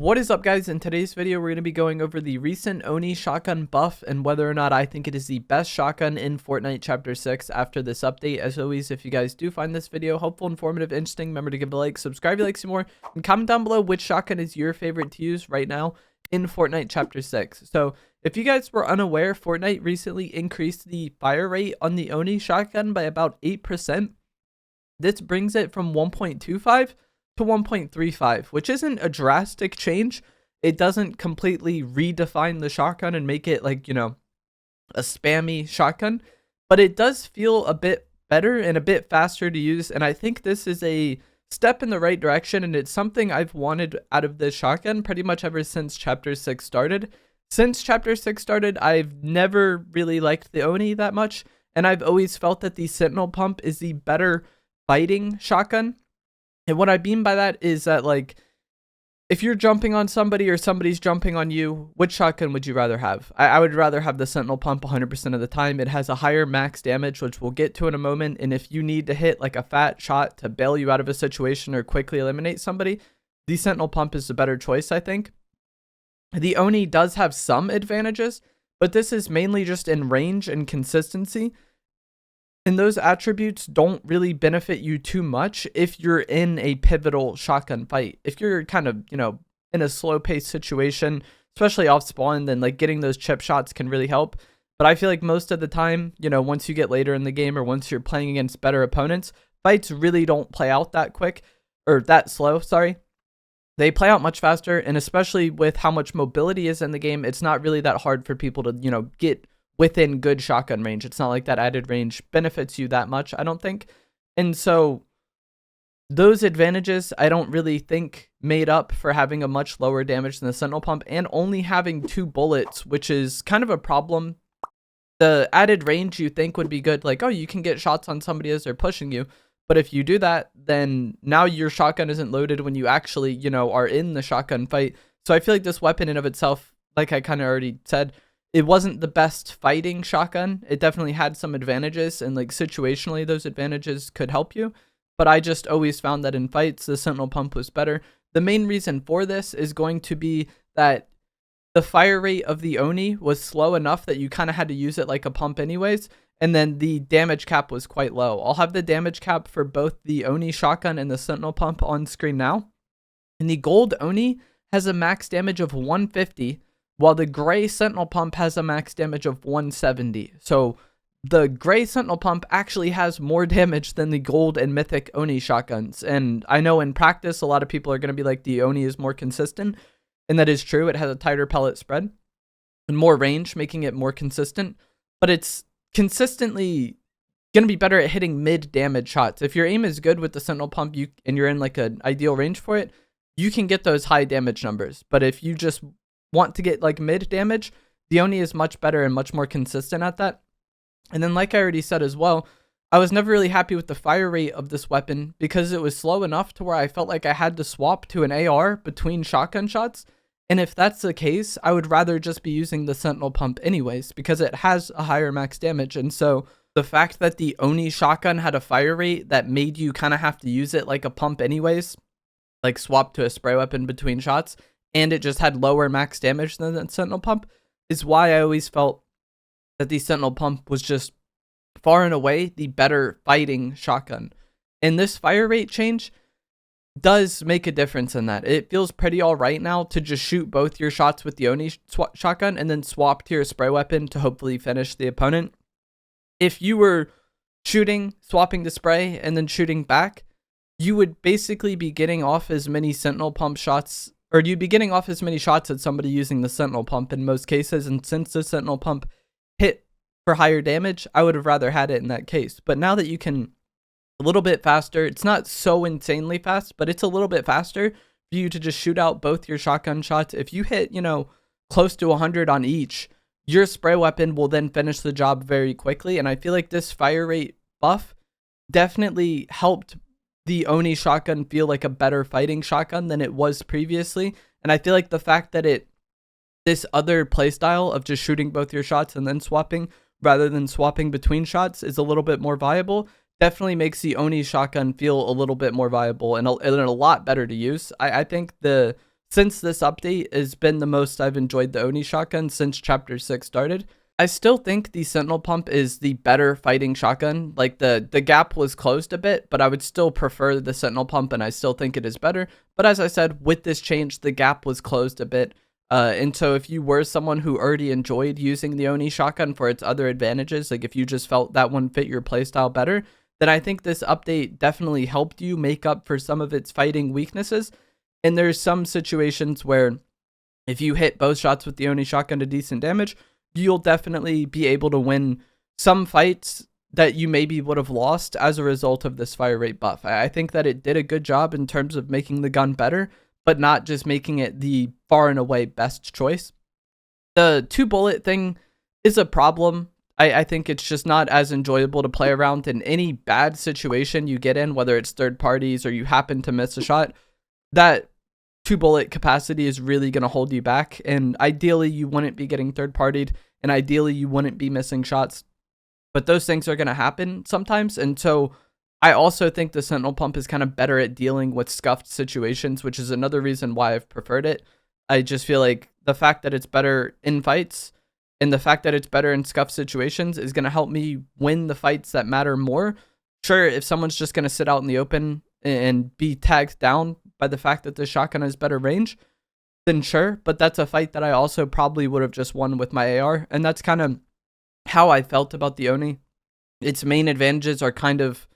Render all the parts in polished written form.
What is up, guys? In today's video, we're going to be going over the recent Oni Shotgun buff and whether or not I think it is the best shotgun in Fortnite Chapter 6 after this update. As always, if you guys do find this video helpful, informative, interesting, remember to give it a like, subscribe if you like some more, and comment down below which shotgun is your favorite to use right now in Fortnite Chapter 6. So, if you guys were unaware, Fortnite recently increased the fire rate on the Oni Shotgun by about 8%. This brings it from 1.25 to 1.35, which isn't a drastic change. It doesn't completely redefine the shotgun and make it like, a spammy shotgun, but it does feel a bit better and a bit faster to use. And I think this is a step in the right direction, and it's something I've wanted out of this shotgun pretty much ever since Chapter 6 started. Since Chapter 6 started, I've never really liked the Oni that much, and I've always felt that the Sentinel Pump is the better fighting shotgun. And what I mean by that is that, like, if you're jumping on somebody or somebody's jumping on you, which shotgun would you rather have? I would rather have the Sentinel Pump 100% of the time. It has a higher max damage, which we'll get to in a moment. And if you need to hit like a fat shot to bail you out of a situation or quickly eliminate somebody, the Sentinel Pump is the better choice, I think. The Oni does have some advantages, but this is mainly just in range and consistency. And those attributes don't really benefit you too much if you're in a pivotal shotgun fight. If you're kind of, in a slow-paced situation, especially off spawn, then like getting those chip shots can really help. But I feel like most of the time, once you get later in the game or once you're playing against better opponents, fights really don't play out that quick or that slow, sorry. They play out much faster, and especially with how much mobility is in the game, it's not really that hard for people to, get within good shotgun range. It's not like that added range benefits you that much, I don't think. And so those advantages, I don't really think made up for having a much lower damage than the Sentinel Pump and only having 2 bullets, which is kind of a problem. The added range you think would be good, like, oh, you can get shots on somebody as they're pushing you. But if you do that, then now your shotgun isn't loaded when you actually, are in the shotgun fight. So I feel like this weapon in of itself, like I kind of already said, it wasn't the best fighting shotgun. It definitely had some advantages, and like situationally, those advantages could help you. But I just always found that in fights, the Sentinel Pump was better. The main reason for this is going to be that the fire rate of the Oni was slow enough that you kind of had to use it like a pump anyways. And then the damage cap was quite low. I'll have the damage cap for both the Oni Shotgun and the Sentinel Pump on screen now. And the gold Oni has a max damage of 150, while the gray Sentinel Pump has a max damage of 170. So the gray Sentinel Pump actually has more damage than the gold and mythic Oni shotguns. And I know in practice, a lot of people are going to be like, the Oni is more consistent. And that is true. It has a tighter pellet spread and more range, making it more consistent. But it's consistently going to be better at hitting mid damage shots. If your aim is good with the Sentinel Pump and you're in like an ideal range for it, you can get those high damage numbers. But if you just want to get like mid damage, the Oni is much better and much more consistent at that. And then, like I already said as well, I was never really happy with the fire rate of this weapon because it was slow enough to where I felt like I had to swap to an AR between shotgun shots. And if that's the case, I would rather just be using the Sentinel Pump anyways, because it has a higher max damage. And so the fact that the Oni Shotgun had a fire rate that made you kind of have to use it like a pump anyways, like swap to a spray weapon between shots, and it just had lower max damage than the Sentinel Pump, is why I always felt that the Sentinel Pump was just far and away the better fighting shotgun. And this fire rate change does make a difference in that. It feels pretty all right now to just shoot both your shots with the Oni shotgun and then swap to your spray weapon to hopefully finish the opponent. If you were shooting, swapping to spray, and then shooting back, you would basically be getting off as many Sentinel Pump shots, or you'd be getting off as many shots as somebody using the Sentinel Pump in most cases. And since the Sentinel Pump hit for higher damage, I would have rather had it in that case. But now that you can a little bit faster, it's not so insanely fast, but it's a little bit faster for you to just shoot out both your shotgun shots. If you hit, close to 100 on each, your spray weapon will then finish the job very quickly. And I feel like this fire rate buff definitely helped the Oni shotgun feel like a better fighting shotgun than it was previously. And I feel like the fact that this other playstyle of just shooting both your shots and then swapping rather than swapping between shots is a little bit more viable. Definitely makes the Oni shotgun feel a little bit more viable and a lot better to use. I think the since this update has been the most I've enjoyed the Oni Shotgun since Chapter 6 started. I still think the Sentinel Pump is the better fighting shotgun. Like the gap was closed a bit, but I would still prefer the Sentinel Pump, and I still think it is better. But as I said, with this change, the gap was closed a bit. And so if you were someone who already enjoyed using the Oni Shotgun for its other advantages, like if you just felt that one fit your playstyle better, then I think this update definitely helped you make up for some of its fighting weaknesses. And there's some situations where if you hit both shots with the Oni Shotgun to decent damage, you'll definitely be able to win some fights that you maybe would have lost as a result of this fire rate buff. I think that it did a good job in terms of making the gun better, but not just making it the far and away best choice. The 2-bullet thing is a problem. I think it's just not as enjoyable to play around in any bad situation you get in, whether it's third parties or you happen to miss a shot. That 2-bullet capacity is really going to hold you back, and ideally you wouldn't be getting third partied, and ideally you wouldn't be missing shots, but those things are going to happen sometimes. And so I also think the Sentinel Pump is kind of better at dealing with scuffed situations, which is another reason why I've preferred it. I just feel like the fact that it's better in fights and the fact that it's better in scuffed situations is going to help me win the fights that matter more. Sure, if someone's just going to sit out in the open and be tagged down by the fact that the shotgun has better range, then sure, but that's a fight that I also probably would have just won with my AR, and that's kind of how I felt about the Oni. Its main advantages are kind of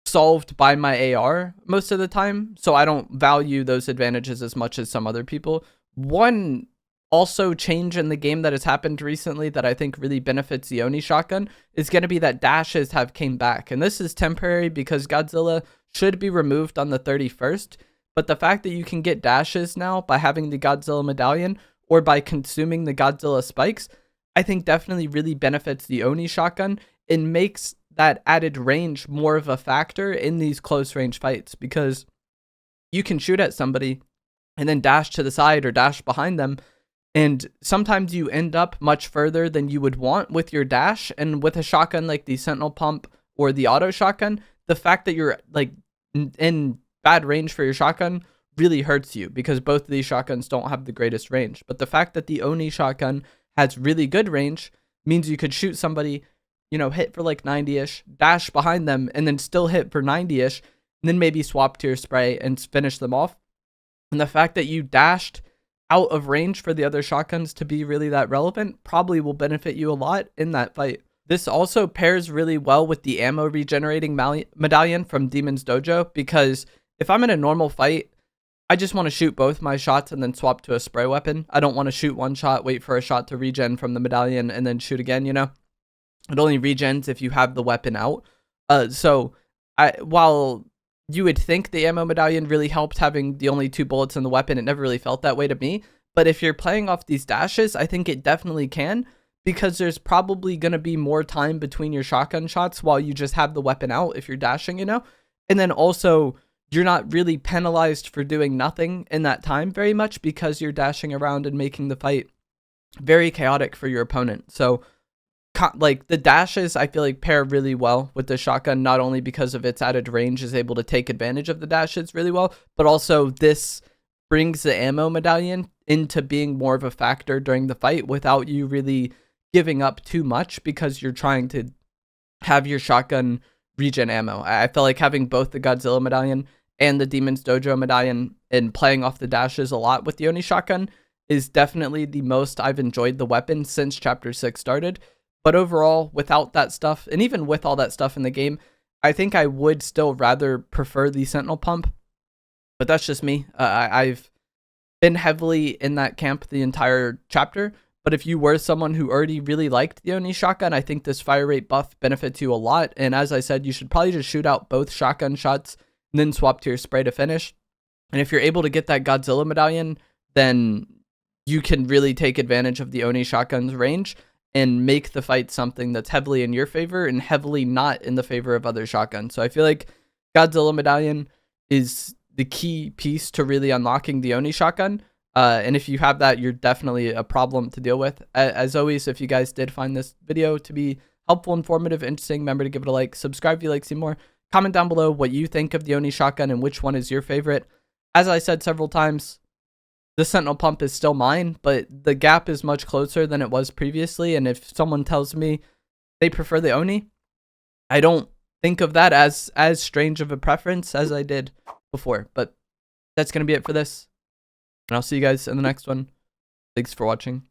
solved by my AR most of the time, so I don't value those advantages as much as some other people. One also change in the game that has happened recently that I think really benefits the Oni Shotgun is going to be that dashes have came back, and this is temporary because Godzilla should be removed on the 31st. But the fact that you can get dashes now by having the Godzilla medallion or by consuming the Godzilla spikes, I think definitely really benefits the Oni Shotgun and makes that added range more of a factor in these close range fights, because you can shoot at somebody and then dash to the side or dash behind them, and sometimes you end up much further than you would want with your dash. And with a shotgun like the Sentinel Pump or the Auto Shotgun, the fact that you're like in bad range for your shotgun really hurts you, because both of these shotguns don't have the greatest range. But the fact that the Oni Shotgun has really good range means you could shoot somebody, you know, hit for like 90-ish, dash behind them, and then still hit for 90-ish, and then maybe swap to your spray and finish them off. And the fact that you dashed out of range for the other shotguns to be really that relevant probably will benefit you a lot in that fight. This also pairs really well with the ammo regenerating medallion from Demon's Dojo, because if I'm in a normal fight, I just want to shoot both my shots and then swap to a spray weapon. I don't want to shoot one shot, wait for a shot to regen from the medallion, and then shoot again, you know? It only regens if you have the weapon out. While you would think the ammo medallion really helped having the only 2 bullets in the weapon, it never really felt that way to me. But if you're playing off these dashes, I think it definitely can, because there's probably going to be more time between your shotgun shots while you just have the weapon out if you're dashing, you know? And then also, you're not really penalized for doing nothing in that time very much, because you're dashing around and making the fight very chaotic for your opponent. So like the dashes, I feel like pair really well with the shotgun, not only because of its added range is able to take advantage of the dashes really well, but also this brings the ammo medallion into being more of a factor during the fight without you really giving up too much, because you're trying to have your shotgun regen ammo. I feel like having both the Godzilla medallion and the Demon's Dojo medallion and playing off the dashes a lot with the Oni Shotgun is definitely the most I've enjoyed the weapon since Chapter 6 started. But overall, without that stuff, and even with all that stuff in the game, I think I would still rather prefer the Sentinel Pump. But that's just me. I've been heavily in that camp the entire chapter. But if you were someone who already really liked the Oni Shotgun, I think this fire rate buff benefits you a lot. And as I said, you should probably just shoot out both shotgun shots and then swap to your spray to finish. And if you're able to get that Godzilla medallion, then you can really take advantage of the Oni Shotgun's range and make the fight something that's heavily in your favor and heavily not in the favor of other shotguns. So I feel like Godzilla medallion is the key piece to really unlocking the Oni Shotgun. And if you have that, you're definitely a problem to deal with. As always, if you guys did find this video to be helpful, informative, interesting, remember to give it a like, subscribe if you like to see more, comment down below what you think of the Oni Shotgun and which one is your favorite. As I said several times, the Sentinel pump is still mine, but the gap is much closer than it was previously. And if someone tells me they prefer the Oni, I don't think of that as strange of a preference as I did before. But that's going to be it for this. And I'll see you guys in the next one. Thanks for watching.